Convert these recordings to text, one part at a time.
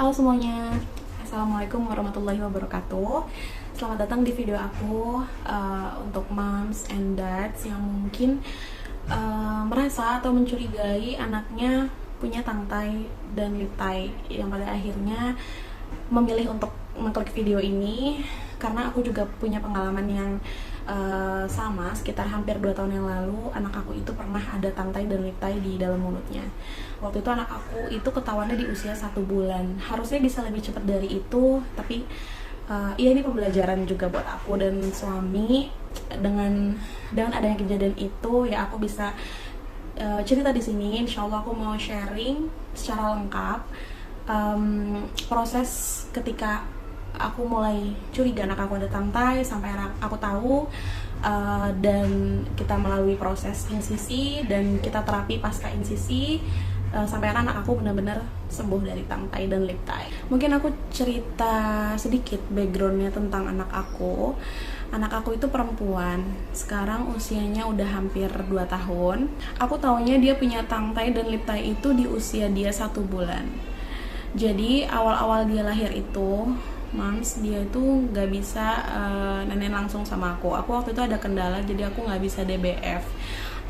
Halo semuanya, Assalamualaikum warahmatullahi wabarakatuh. Selamat datang di video aku untuk moms and dads yang mungkin merasa atau mencurigai anaknya punya tangkai dan lip tie, yang pada akhirnya memilih untuk mengklik video ini karena aku juga punya pengalaman yang sama. Sekitar hampir 2 tahun yang lalu anak aku itu pernah ada tangkai dan lip tie di dalam mulutnya. Waktu itu anak aku itu ketahuannya di usia 1 bulan. Harusnya bisa lebih cepat dari itu, tapi ya ini pembelajaran juga buat aku dan suami. Dengan adanya kejadian itu, ya aku bisa cerita di sini. Insya Allah aku mau sharing secara lengkap proses ketika aku mulai curiga anak aku ada tangkai sampai aku tahu, dan kita melalui proses insisi dan kita terapi pasca insisi sampai anak aku benar-benar sembuh dari tangkai dan lip tie. Mungkin aku cerita sedikit backgroundnya tentang anak aku. Anak aku itu perempuan, sekarang usianya udah hampir 2 tahun. Aku taunya dia punya tangkai dan lip tie itu di usia dia 1 bulan. Jadi awal-awal dia lahir itu, Mams, dia itu nggak bisa nenek langsung sama aku. Aku waktu itu ada kendala, jadi aku nggak bisa DBF.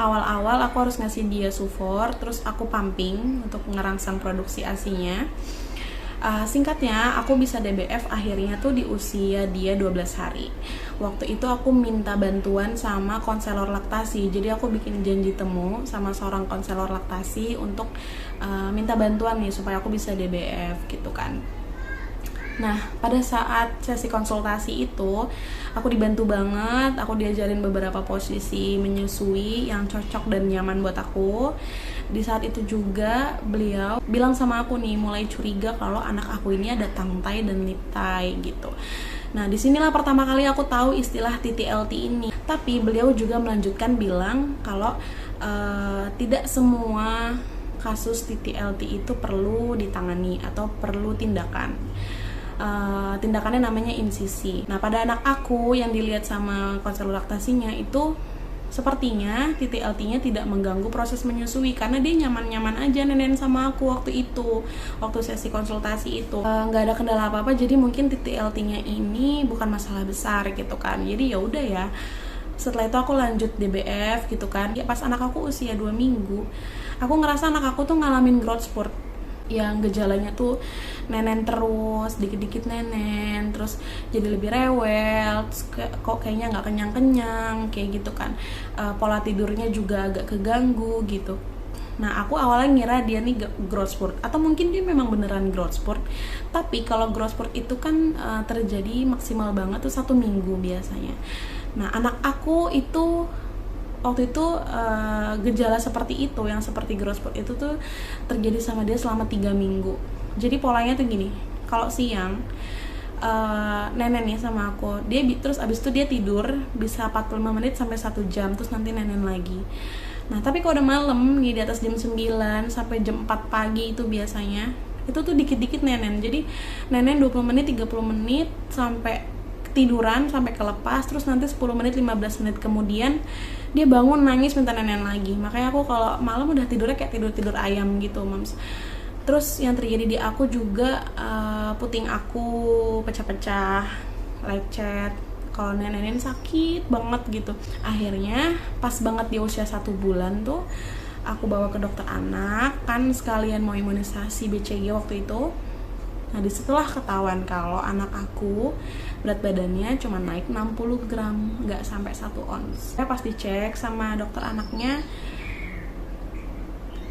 Awal-awal aku harus ngasih dia sufor, terus aku pumping untuk ngerangsang produksi ASI-nya. Singkatnya, aku bisa DBF akhirnya tuh di usia dia 12 hari. Waktu itu aku minta bantuan sama konselor laktasi. Jadi aku bikin janji temu sama seorang konselor laktasi untuk minta bantuan nih supaya aku bisa DBF gitu kan. Nah, pada saat sesi konsultasi itu, aku dibantu banget, aku diajarin beberapa posisi menyusui yang cocok dan nyaman buat aku. Di saat itu juga beliau bilang sama aku nih, mulai curiga kalau anak aku ini ada tangkai dan lip tie gitu. Nah, disinilah pertama kali aku tahu istilah TTLT ini. Tapi beliau juga melanjutkan bilang kalau tidak semua kasus TTLT itu perlu ditangani atau perlu tindakan. Tindakannya namanya insisi. Nah, pada anak aku yang dilihat sama konselor laktasinya itu sepertinya TTLT-nya tidak mengganggu proses menyusui karena dia nyaman-nyaman aja nenek sama aku waktu itu, waktu sesi konsultasi itu nggak ada kendala apa-apa. Jadi mungkin TTLT-nya ini bukan masalah besar gitu kan. Jadi ya udah ya. Setelah itu aku lanjut DBF gitu kan. Ya, pas anak aku usia 2 minggu, aku ngerasa anak aku tuh ngalamin growth spurt yang gejalanya tuh nenen terus, dikit-dikit nenen, terus jadi lebih rewel, terus kok kayaknya nggak kenyang-kenyang, kayak gitu kan. Pola tidurnya juga agak keganggu gitu. Nah, aku awalnya ngira dia nih growth spurt, atau mungkin dia memang beneran growth spurt. Tapi kalau growth spurt itu kan terjadi maksimal banget tuh 1 minggu biasanya. Nah, anak aku itu waktu itu gejala seperti itu, yang seperti growth spurt itu tuh terjadi sama dia selama 3 minggu. Jadi polanya tuh gini, kalau siang nenen nih sama aku, dia terus abis itu dia tidur bisa 45 menit sampai 1 jam, terus nanti nenen lagi. Nah, tapi kalau udah malam nih, di atas jam 9 sampai jam 4 pagi itu biasanya, itu tuh dikit-dikit nenen. Jadi nenen 20 menit, 30 menit sampai tiduran sampai kelepas, terus nanti 10 menit 15 menit kemudian dia bangun nangis minta nenen lagi. Makanya aku kalau malam udah tidurnya kayak tidur ayam gitu, Mams. Terus yang terjadi di aku juga puting aku pecah-pecah, lecet, kalau nenenin sakit banget gitu. Akhirnya pas banget di usia 1 bulan tuh aku bawa ke dokter anak, kan sekalian mau imunisasi BCG waktu itu. Nah, disitulah ketahuan kalau anak aku berat badannya cuma naik 60 gram, nggak sampai 1 ons. Saya pas dicek sama dokter anaknya,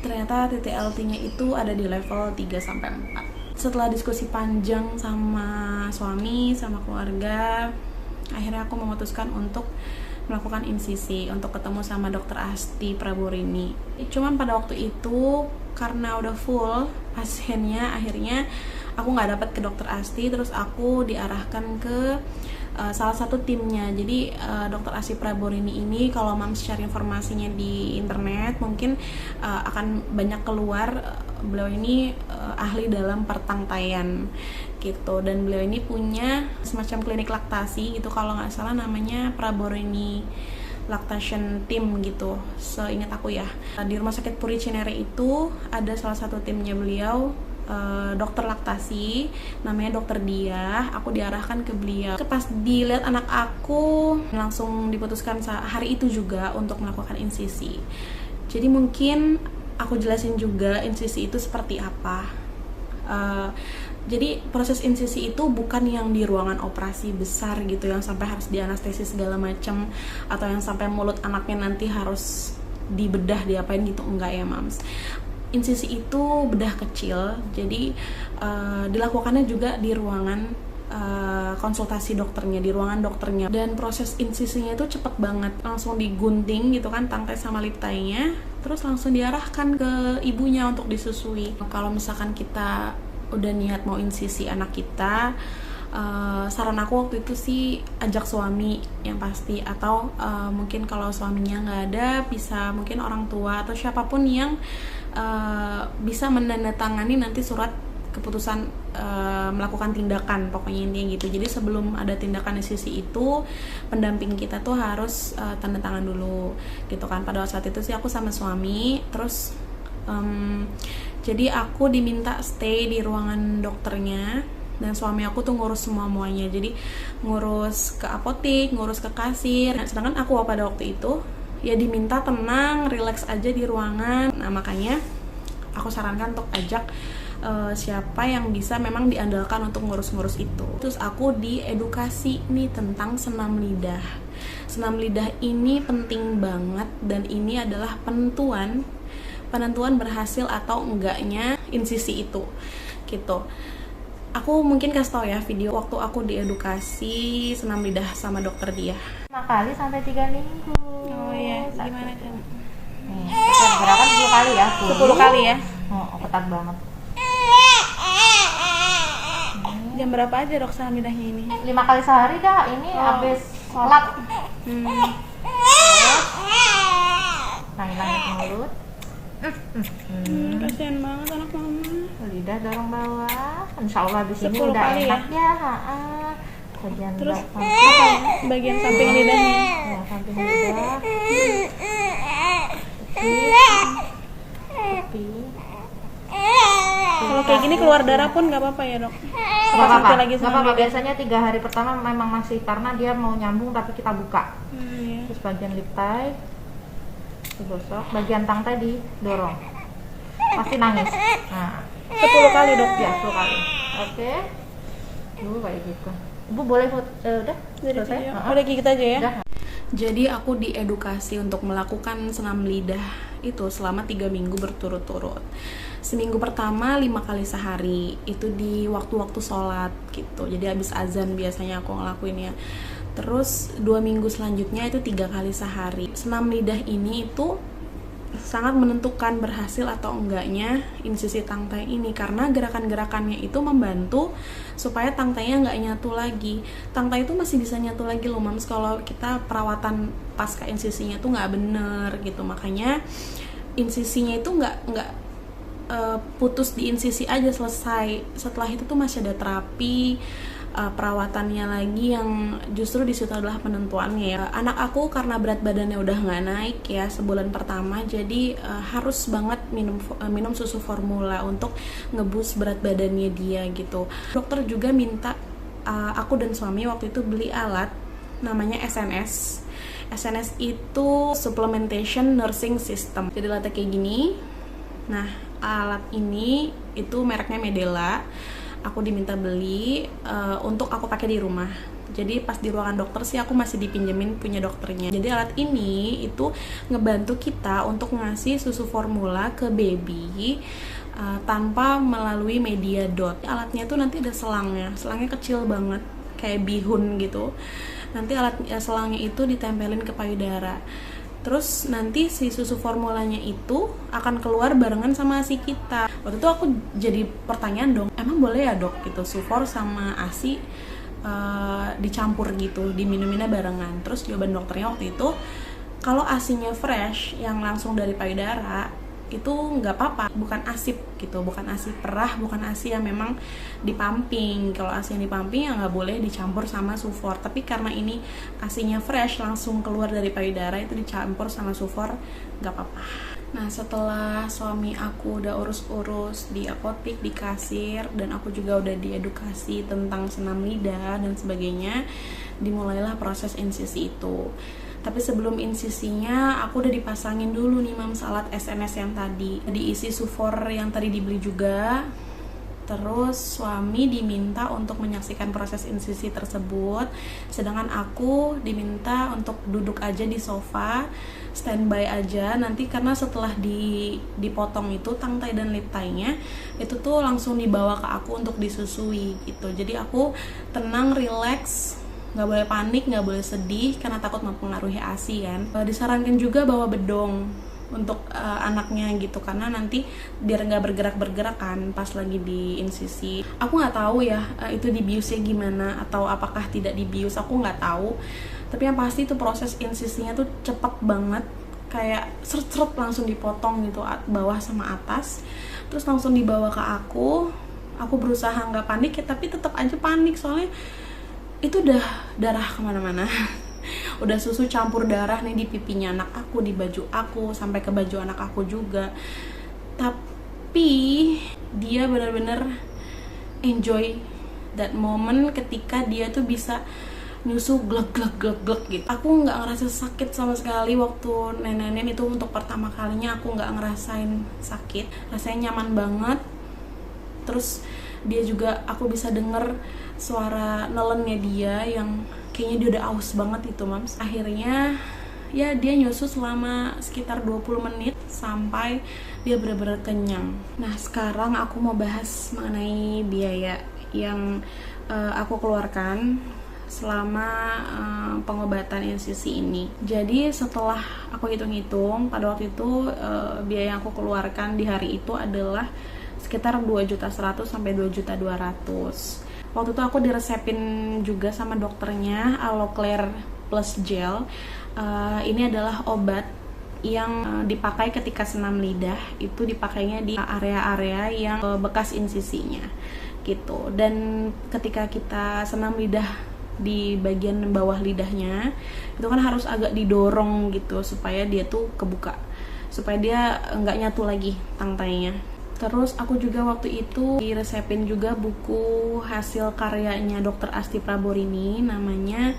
ternyata TTLT-nya itu ada di level 3-4. Setelah diskusi panjang sama suami, sama keluarga, akhirnya aku memutuskan untuk melakukan insisi, untuk ketemu sama dokter Asti Praborini. Cuman pada waktu itu karena udah full pasiennya, akhirnya aku nggak dapat ke dokter Asti, terus aku diarahkan ke salah satu timnya. Jadi dokter Asti Praborini ini, kalau Mams cari informasinya di internet mungkin akan banyak keluar. Beliau ini ahli dalam pertangtaian gitu, dan beliau ini punya semacam klinik laktasi gitu, kalau nggak salah namanya Praborini Lactation Team gitu, seingat aku ya. Di Rumah Sakit Puri Cinere itu ada salah satu timnya beliau, dokter laktasi, namanya dokter Diah. Aku diarahkan ke beliau. Pas dilihat anak aku, langsung diputuskan hari itu juga untuk melakukan insisi. Jadi mungkin aku jelasin juga insisi itu seperti apa. Jadi proses insisi itu bukan yang di ruangan operasi besar gitu, yang sampai harus dianestesis segala macam, atau yang sampai mulut anaknya nanti harus dibedah, diapain gitu, enggak ya mams. Insisi itu bedah kecil, jadi dilakukannya juga di ruangan konsultasi dokternya, di ruangan dokternya. Dan proses insisinya itu cepet banget, langsung digunting gitu kan tangkai sama lip tie-nya, terus langsung diarahkan ke ibunya untuk disusui. Kalau misalkan kita udah niat mau insisi anak kita, saran aku waktu itu sih ajak suami yang pasti, atau mungkin kalau suaminya nggak ada, bisa mungkin orang tua atau siapapun yang bisa menandatangani nanti surat keputusan melakukan tindakan, pokoknya intinya gitu. Jadi sebelum ada tindakan insisi itu, pendamping kita tuh harus tanda tangan dulu gitu kan. Pada saat itu sih aku sama suami, terus jadi aku diminta stay di ruangan dokternya, dan suami aku tuh ngurus semuanya. Jadi ngurus ke apotek, ngurus ke kasir. Nah, sedangkan aku pada waktu itu ya diminta tenang, relax aja di ruangan. Nah, makanya aku sarankan untuk ajak siapa yang bisa memang diandalkan untuk ngurus-ngurus itu. Terus aku diedukasi nih tentang senam lidah. Senam lidah ini penting banget, dan ini adalah penentuan berhasil atau enggaknya insisi itu gitu. Aku mungkin kasih tau ya video waktu aku diedukasi senam lidah sama dokter Diah. 5 kali sampai 3 minggu. Oh iya, gimana kan? Nih, gerakan 10 kali ya. 10 kali ya? Oh, ketat banget. Jam berapa aja dok senam lidahnya ini? 5 kali sehari dah, ini habis sholat. Langit-langit mulut. Kasian banget anak mama. Lidah dorong bawah. Insya Allah di sini 10 udah kali enak ya. Bagian Terus belakang. apa ya? Bagian samping lidahnya. Ya, samping lidah. Tepi. Kalau kayak gini keluar darah pun nggak apa-apa ya dok? Gak apa-apa. Lagi Gak apa-apa. Biasanya 3 hari pertama memang masih, karena dia mau nyambung tapi kita buka. Iya. Terus bagian lip tie digosok, bagian tangkai didorong. Pasti nangis. Nah, 10 kali dok ya 10 kali. Oke. Dulu kayak gitu. Ibu boleh udah dari selesai? video. Udah gitu aja ya. Udah. Jadi aku diedukasi untuk melakukan senam lidah itu selama 3 minggu berturut-turut. Seminggu pertama 5 kali sehari, itu di waktu-waktu sholat gitu. Jadi habis azan biasanya aku ngelakuinnya. Terus 2 minggu selanjutnya itu 3 kali sehari. Senam lidah ini itu sangat menentukan berhasil atau enggaknya insisi tangkai ini, karena gerakan-gerakannya itu membantu supaya tangkainya nggak nyatu lagi. Tangkai itu masih bisa nyatu lagi loh mams kalau kita perawatan pasca insisinya tuh nggak bener gitu. Makanya insisinya itu nggak putus di insisi aja selesai. Setelah itu tuh masih ada terapi perawatannya lagi, yang justru di situ adalah penentuannya ya. Anak aku karena berat badannya udah nggak naik ya sebulan pertama, jadi harus banget minum susu formula untuk ngeboost berat badannya dia gitu. Dokter juga minta aku dan suami waktu itu beli alat namanya SNS. SNS itu Supplementation Nursing System. Jadi alatnya kayak gini. Nah, alat ini itu mereknya Medela. Aku diminta beli untuk aku pakai di rumah. Jadi pas di ruangan dokter sih aku masih dipinjemin punya dokternya. Jadi alat ini itu ngebantu kita untuk ngasih susu formula ke baby tanpa melalui media dot. Alatnya tuh nanti ada selangnya kecil banget kayak bihun gitu. Nanti selangnya itu ditempelin ke payudara. Terus nanti si susu formulanya itu akan keluar barengan sama ASI kita. Waktu itu aku jadi pertanyaan dong, emang boleh ya dok gitu sufor sama ASI dicampur gitu, diminuminnya barengan. Terus jawaban dokternya waktu itu, kalau ASInya fresh yang langsung dari payudara itu nggak apa-apa, bukan asip gitu, bukan ASI perah, bukan ASI yang memang dipumping. Kalau ASI yang dipumping ya nggak boleh dicampur sama sufor. Tapi karena ini ASInya fresh langsung keluar dari payudara, itu dicampur sama sufor nggak apa-apa. Nah, setelah suami aku udah urus-urus di apotik, di kasir, dan aku juga udah diedukasi tentang senam lidah dan sebagainya, dimulailah proses insisi itu. Tapi sebelum insisinya, aku udah dipasangin dulu nih Mams alat SNS yang tadi. Diisi sufor yang tadi dibeli juga. Terus suami diminta untuk menyaksikan proses insisi tersebut, sedangkan aku diminta untuk duduk aja di sofa, standby aja. Nanti karena setelah dipotong itu tangtai dan lip tie-nya itu tuh langsung dibawa ke aku untuk disusui gitu. Jadi aku tenang, relax, nggak boleh panik, nggak boleh sedih karena takut mempengaruhi ASI kan. Disarankan juga bawa bedong untuk anaknya gitu, karena nanti biar nggak bergerak-bergerak kan pas lagi di insisi. Aku nggak tahu ya itu dibiusnya gimana atau apakah tidak dibius, aku nggak tahu. Tapi yang pasti itu proses insisinya tuh cepet banget, kayak seret-seret langsung dipotong gitu bawah sama atas, terus langsung dibawa ke aku. Aku berusaha nggak panik ya, tapi tetap aja panik soalnya itu udah darah kemana-mana. Udah susu campur darah nih di pipinya anak aku, di baju aku, sampai ke baju anak aku juga. Tapi dia benar-benar enjoy that moment ketika dia tuh bisa nyusu glek gitu. Aku nggak ngerasa sakit sama sekali waktu nenek itu. Untuk pertama kalinya aku nggak ngerasain sakit, rasanya nyaman banget. Terus dia juga, aku bisa denger suara nelennya dia yang kayaknya dia udah aus banget itu Mams. Akhirnya ya dia nyusu selama sekitar 20 menit sampai dia benar-benar kenyang. Nah, sekarang aku mau bahas mengenai biaya yang aku keluarkan selama pengobatan insisi ini. Jadi setelah aku hitung-hitung, pada waktu itu biaya yang aku keluarkan di hari itu adalah sekitar 2.100.000 sampai 2.200.000. Waktu itu aku diresepin juga sama dokternya Aloclair Plus Gel. Ini adalah obat yang dipakai ketika senam lidah, itu dipakainya di area-area yang bekas insisinya gitu. Dan ketika kita senam lidah di bagian bawah lidahnya, itu kan harus agak didorong gitu supaya dia tuh kebuka, supaya dia nggak nyatu lagi tangtainya. Terus aku juga waktu itu diresepin juga buku hasil karyanya Dr. Asti Praborini, namanya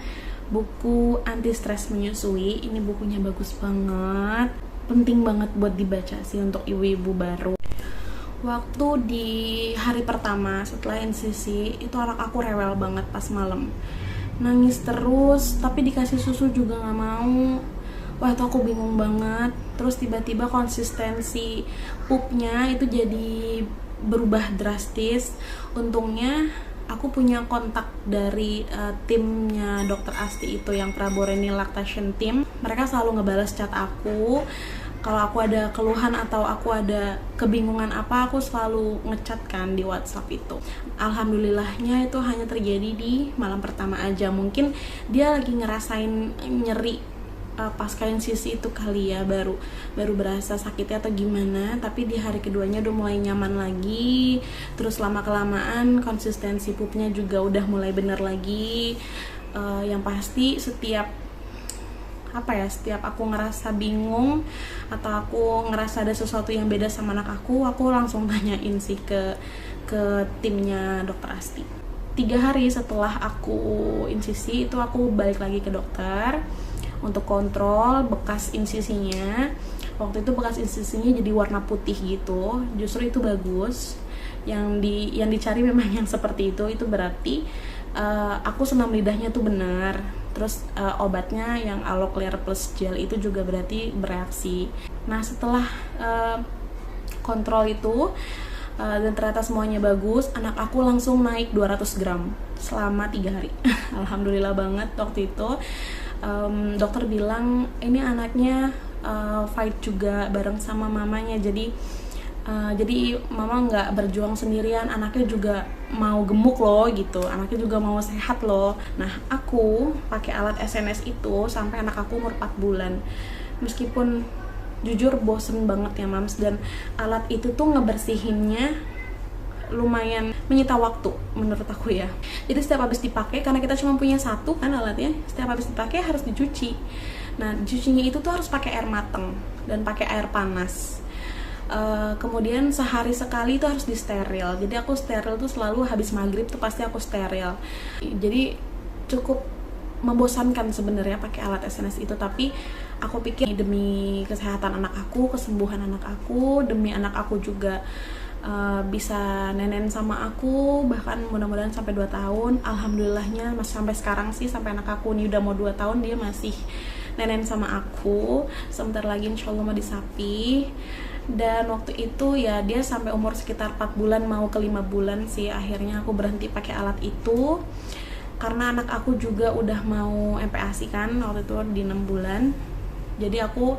buku Anti Stres Menyusui. Ini bukunya bagus banget, penting banget buat dibaca sih untuk ibu-ibu baru. Waktu di hari pertama setelah insisi, itu anak aku rewel banget pas malam, nangis terus, tapi dikasih susu juga nggak mau. Wah, itu aku bingung banget. Terus tiba-tiba konsistensi pupnya itu jadi berubah drastis. Untungnya aku punya kontak dari timnya Dr. Asti itu, yang Praborini Lactation Team. Mereka selalu ngebales chat aku. Kalau aku ada keluhan atau aku ada kebingungan apa, aku selalu ngechat kan di WhatsApp itu. Alhamdulillahnya itu hanya terjadi di malam pertama aja. Mungkin dia lagi ngerasain nyeri pasca insisi itu kali ya, baru berasa sakitnya atau gimana. Tapi di hari keduanya udah mulai nyaman lagi. Terus lama kelamaan konsistensi pupnya juga udah mulai bener lagi. Yang pasti setiap aku ngerasa bingung atau aku ngerasa ada sesuatu yang beda sama anak aku langsung tanyain sih ke timnya Dr. Asti. 3 hari setelah aku insisi itu aku balik lagi ke dokter untuk kontrol bekas insisinya. Waktu itu bekas insisinya jadi warna putih gitu. Justru itu bagus. Yang dicari memang yang seperti itu. Itu berarti aku senam lidahnya tuh benar. Terus obatnya yang Aloclair Plus Gel itu juga berarti bereaksi. Nah, setelah kontrol itu dan ternyata semuanya bagus, anak aku langsung naik 200 gram selama 3 hari. Alhamdulillah banget waktu itu. Dokter bilang ini anaknya fight juga bareng sama mamanya, jadi mama nggak berjuang sendirian, anaknya juga mau gemuk loh gitu, anaknya juga mau sehat loh. Nah, aku pakai alat SNS itu sampai anak aku umur 4 bulan. Meskipun jujur bosen banget ya Mams, dan alat itu tuh ngebersihinnya lumayan menyita waktu menurut aku ya. Jadi setiap habis dipakai, karena kita cuma punya satu kan alatnya, setiap habis dipakai harus dicuci. Nah, cucinya itu tuh harus pakai air mateng dan pakai air panas. Kemudian sehari sekali itu harus disteril. Jadi aku steril tuh selalu habis maghrib tuh pasti aku steril. Jadi cukup membosankan sebenarnya pakai alat SNS itu, tapi aku pikir demi kesehatan anak aku, kesembuhan anak aku, demi anak aku juga bisa nenen sama aku, bahkan mudah-mudahan sampai 2 tahun. Alhamdulillahnya masih sampai sekarang sih, sampai anak aku ini udah mau 2 tahun dia masih nenen sama aku. Sebentar lagi insya Allah mau disapi. Dan waktu itu ya dia sampai umur sekitar 4 bulan mau ke 5 bulan sih akhirnya aku berhenti pakai alat itu, karena anak aku juga udah mau MPASI kan waktu itu di 6 bulan. Jadi aku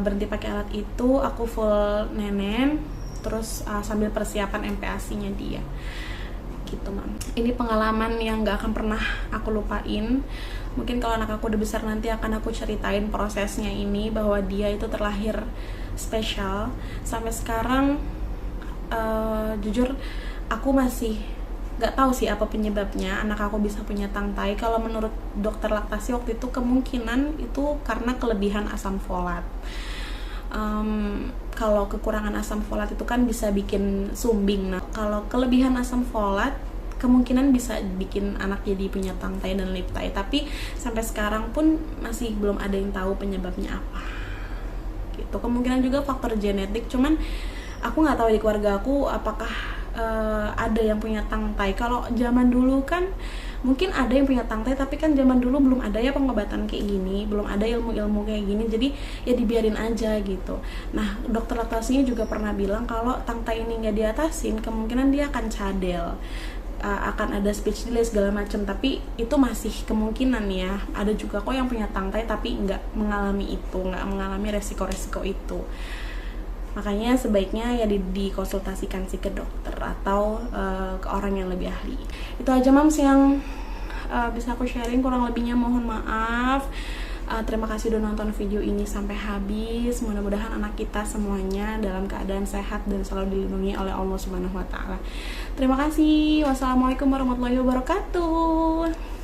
berhenti pakai alat itu, aku full nenen terus sambil persiapan MPASI-nya dia gitu, Mam. Ini pengalaman yang gak akan pernah aku lupain. Mungkin kalau anak aku udah besar nanti akan aku ceritain prosesnya ini, bahwa dia itu terlahir spesial. Sampai sekarang jujur aku masih gak tahu sih apa penyebabnya anak aku bisa punya tangtai. Kalau menurut dokter laktasi waktu itu kemungkinan itu karena kelebihan asam folat. Kalau kekurangan asam folat itu kan bisa bikin sumbing. Nah, kalau kelebihan asam folat kemungkinan bisa bikin anak jadi punya tangtai dan lip tie. Tapi sampai sekarang pun masih belum ada yang tahu penyebabnya apa. Gitu. Kemungkinan juga faktor genetik. Cuman aku nggak tahu di keluarga aku apakah ada yang punya tangtai. Kalau zaman dulu kan mungkin ada yang punya tangtai, tapi kan zaman dulu belum ada ya pengobatan kayak gini, belum ada ilmu-ilmu kayak gini, jadi ya dibiarin aja gitu. Nah, dokter laktasinya juga pernah bilang kalau tangtai ini nggak diatasin, kemungkinan dia akan cadel, akan ada speech delay segala macam. Tapi itu masih kemungkinan ya. Ada juga kok yang punya tangtai tapi nggak mengalami itu, nggak mengalami resiko-resiko itu. Makanya sebaiknya ya dikonsultasikan sih ke dokter atau ke orang yang lebih ahli. Itu aja Mams yang bisa aku sharing, kurang lebihnya mohon maaf. Terima kasih udah nonton video ini sampai habis. Mudah-mudahan anak kita semuanya dalam keadaan sehat dan selalu dilindungi oleh Allah Subhanahu wa taala. Terima kasih. Wassalamualaikum warahmatullahi wabarakatuh.